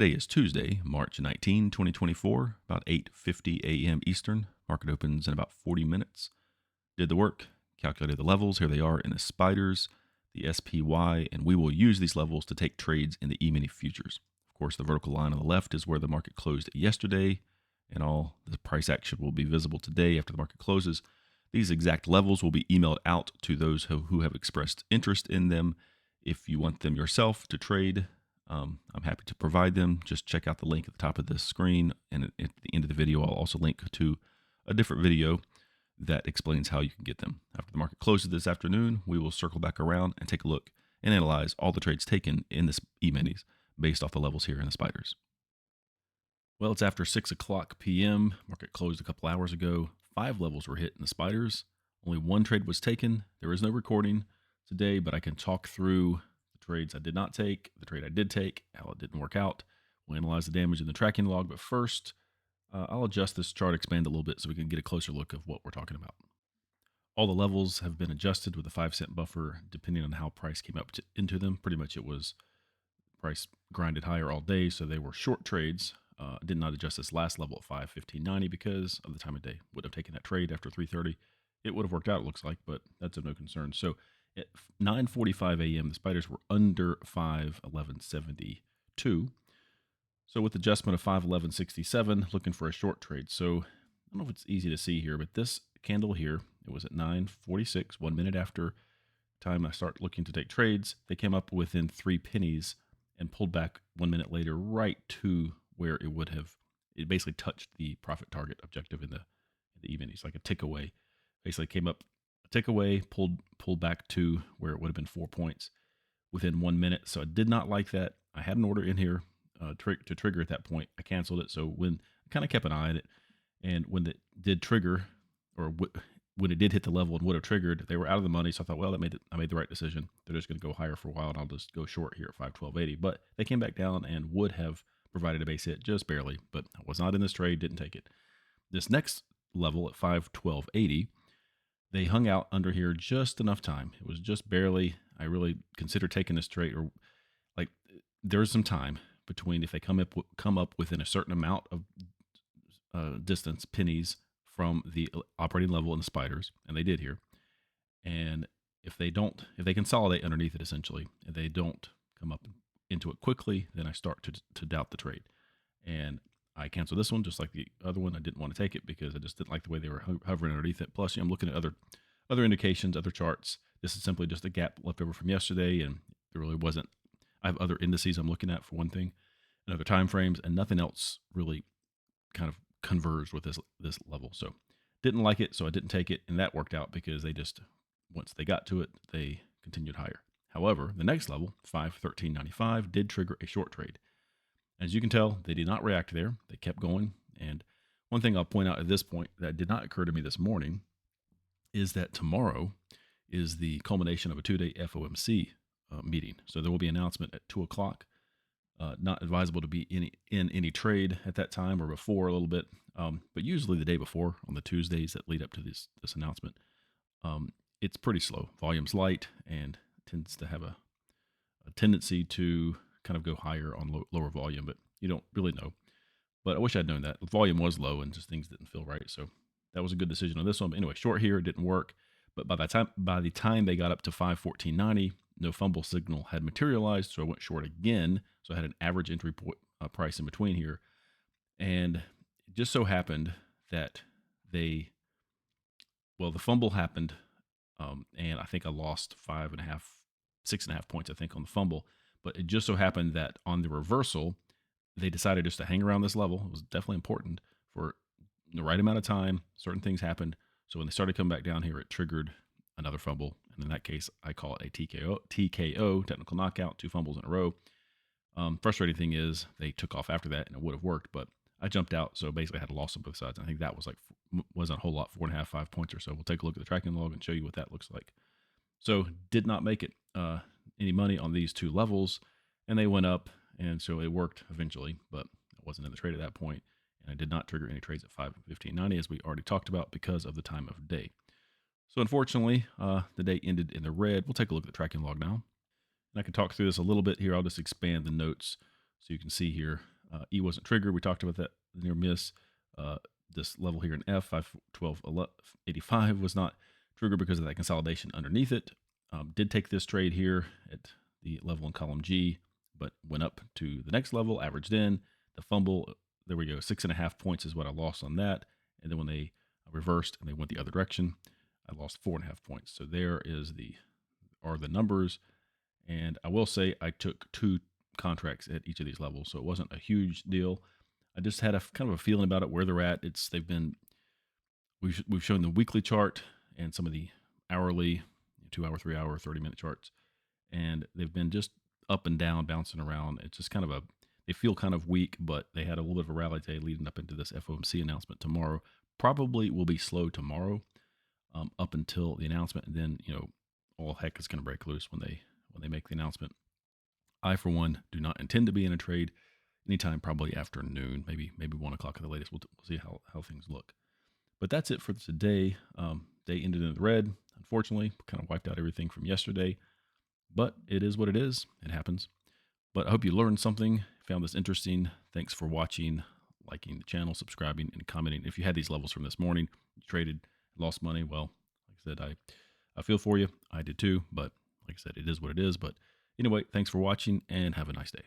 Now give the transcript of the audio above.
Today is Tuesday, March 19, 2024, about 8:50 a.m. Eastern. Market opens in about 40 minutes. Did the work, calculated the levels. Here they are in the spiders, the SPY, and we will use these levels to take trades in the E-mini futures. Of course, the vertical line on the left is where the market closed yesterday, and all the price action will be visible today after the market closes. These exact levels will be emailed out to those who have expressed interest in them. If you want them yourself to trade, I'm happy to provide them. Just check out the link at the top of this screen. And at the end of the video, I'll also link to a different video that explains how you can get them. After the market closes this afternoon, we will circle back around and take a look and analyze all the trades taken in this E-minis based off the levels here in the spiders. Well, it's after 6 o'clock p.m. Market closed a couple hours ago. 5 levels were hit in the spiders. Only 1 trade was taken. There is no recording today, but I can talk through the trades I did not take, the trade I did take, how it didn't work out. We'll analyze the damage in the tracking log, but first, I'll adjust this chart, expand a little bit so we can get a closer look of what we're talking about. All the levels have been adjusted with a 5-cent buffer, depending on how price came up into them. Pretty much it was price grinded higher all day, so they were short trades. Did not adjust this last level at 5:15.90 because of the time of day. Would have taken that trade after 3:30. It would have worked out, it looks like, but that's of no concern. So at 9:45 a.m., the spiders were under 511.72. So with adjustment of 511.67, looking for a short trade. So I don't know if it's easy to see here, but this candle here, it was at 9:46, 1 minute after time I start looking to take trades. They came up within 3 pennies and pulled back 1 minute later right to where it would have, it basically touched the profit target objective in the E-minis, like a tick away. Basically came up a tick away, pulled back to where it would have been 4 points within 1 minute. So I did not like that. I had an order in here to trigger at that point. I canceled it. So when I kind of kept an eye on it, and when it did trigger, or when it did hit the level and would have triggered, they were out of the money. So I thought, well, I made the right decision. They're just going to go higher for a while, and I'll just go short here at 512.80. But they came back down and would have provided a base hit just barely, but I was not in this trade, didn't take it. This next level at 512.80, they hung out under here just enough time. It was just barely. I really considered taking this trade, or like there's some time between if they come up within a certain amount of distance, pennies from the operating level in the spiders, and they did here. And if they consolidate underneath it essentially, and they don't come up into it quickly, then I start to doubt the trade. And I canceled this one just like the other one. I didn't want to take it because I just didn't like the way they were hovering underneath it. Plus, I'm looking at other indications, other charts. This is simply just a gap left over from yesterday, and there really wasn't. I have other indices I'm looking at for one thing, and other time frames, and nothing else really kind of converged with this level. So didn't like it, so I didn't take it, and that worked out because they just, once they got to it, they continued higher. However, the next level, 513.95, did trigger a short trade. As you can tell, they did not react there. They kept going. And one thing I'll point out at this point that did not occur to me this morning is that tomorrow is the culmination of a 2-day FOMC meeting. So there will be an announcement at 2 o'clock. Not advisable to be in any trade at that time or before a little bit, but usually the day before on the Tuesdays that lead up to this announcement. It's pretty slow. Volume's light and tends to have a tendency to kind of go higher on lower volume, but you don't really know. But I wish I'd known that. The volume was low and just things didn't feel right. So that was a good decision on this one. But anyway, short here, it didn't work. But by the time they got up to 514.90, no fumble signal had materialized, so I went short again. So I had an average entry price in between here. And it just so happened that the fumble happened, and I think I lost 6.5 points, I think, on the fumble. But it just so happened that on the reversal, they decided just to hang around this level. It was definitely important for the right amount of time. Certain things happened. So when they started coming back down here, it triggered another fumble. And in that case, I call it a TKO, technical knockout, 2 fumbles in a row. Frustrating thing is they took off after that, and it would have worked, but I jumped out. So basically I had a loss on both sides. I think that was wasn't a whole lot, 4.5, 5 points or so. We'll take a look at the tracking log and show you what that looks like. So did not make it any money on these 2 levels, and they went up, and so it worked eventually, but I wasn't in the trade at that point, and I did not trigger any trades at 5:15.90 as we already talked about because of the time of day. So unfortunately, the day ended in the red. We'll take a look at the tracking log now, and I can talk through this a little bit here. I'll just expand the notes So you can see here, E wasn't triggered. We talked about that near miss. This level here in F, 512.85 was not triggered because of that consolidation underneath it. Did take this trade here at the level in column G, but went up to the next level, averaged in. The fumble, there we go, 6.5 points is what I lost on that. And then when they reversed and they went the other direction, I lost 4.5 points. So there are the numbers. And I will say I took 2 contracts at each of these levels, so it wasn't a huge deal. I just had a kind of a feeling about it where they're at. We've shown the weekly chart and some of the hourly, 2 hour, 3 hour, 30-minute charts, and they've been just up and down, bouncing around. It's just they feel kind of weak, but they had a little bit of a rally day leading up into this FOMC announcement tomorrow. Probably will be slow tomorrow, up until the announcement, and then all heck is going to break loose when they make the announcement. I, for one, do not intend to be in a trade anytime probably after noon, maybe 1 o'clock at the latest. We'll see how things look. But that's it for today. Day ended in the red, unfortunately. Kind of wiped out everything from yesterday. But it is what it is. It happens. But I hope you learned something, found this interesting. Thanks for watching, liking the channel, subscribing, and commenting. If you had these levels from this morning, you traded, lost money, well, like I said, I feel for you. I did too. But like I said, it is what it is. But anyway, thanks for watching and have a nice day.